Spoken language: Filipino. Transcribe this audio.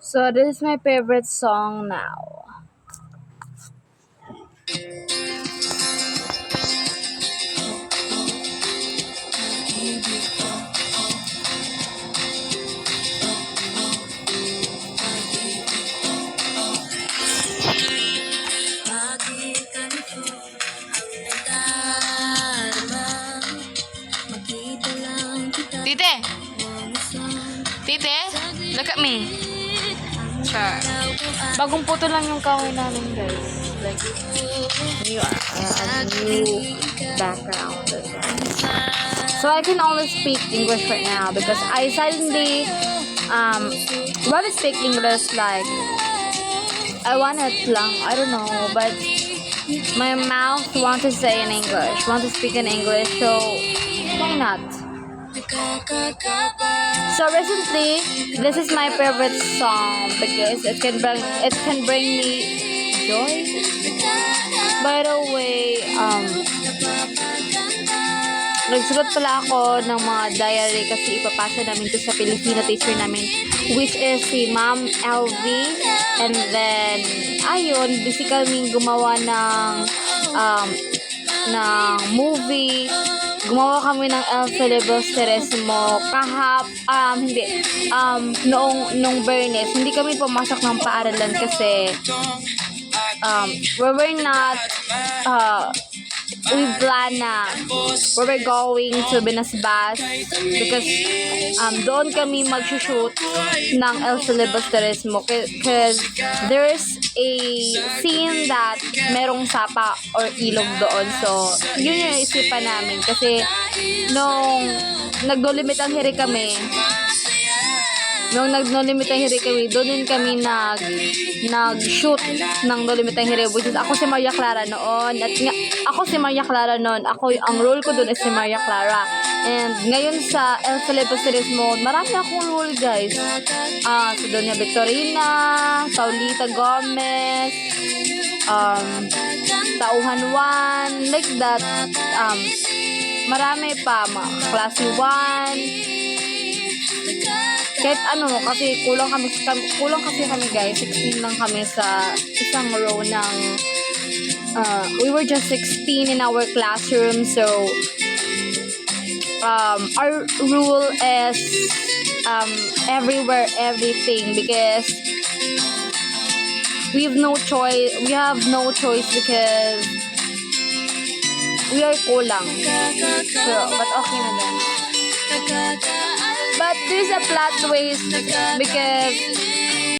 So this is my favorite song now. Tite! Tite! Look at me. Char. Bagong puto lang yung kahoy namin, guys. Like, new, new background. So I can only speak English right now because I suddenly want to speak English like I want it lang. I don't know, but my mouth want to say in English, want to speak in English. So why not? So recently, this is my favorite song because it can bring me joy. By the way, nagsulat pala ako ng mga diary kasi ipapasa namin to sa Filipino teacher namin, which is si Ma'am LV. And then, ayun, busy kaming gumawa ng movie. Gumawa kami ng El Filibusterismo noong Bernes. Hindi kami pumasok ng paaralan kasi we were not we plan na we were going to Binasbas because doon kami mag-shoot ng El Filibusterismo because there's a scene that merong sapa or ilog doon. So, yun yung isipan namin kasi nung nag-no-limit ang hiri kami, doon din kami nag-shoot ng No Limit ang Hiri, which is ako si Maria Clara noon. Ang role ko doon is si Maria Clara. And ngayon sa El Filibusterismo, marami akong role, guys. Si Doña Victorina, Saulita Gomez, Tauhan Juan, like that. Marami pa, Classy 1. Kahit kasi kulang kasi kami, guys. 16 lang kami sa isang row ng we were just 16 in our classroom. So our rule is everywhere, everything, because we have no choice because we are kulang. So, but okay na din. But there's a plot twist because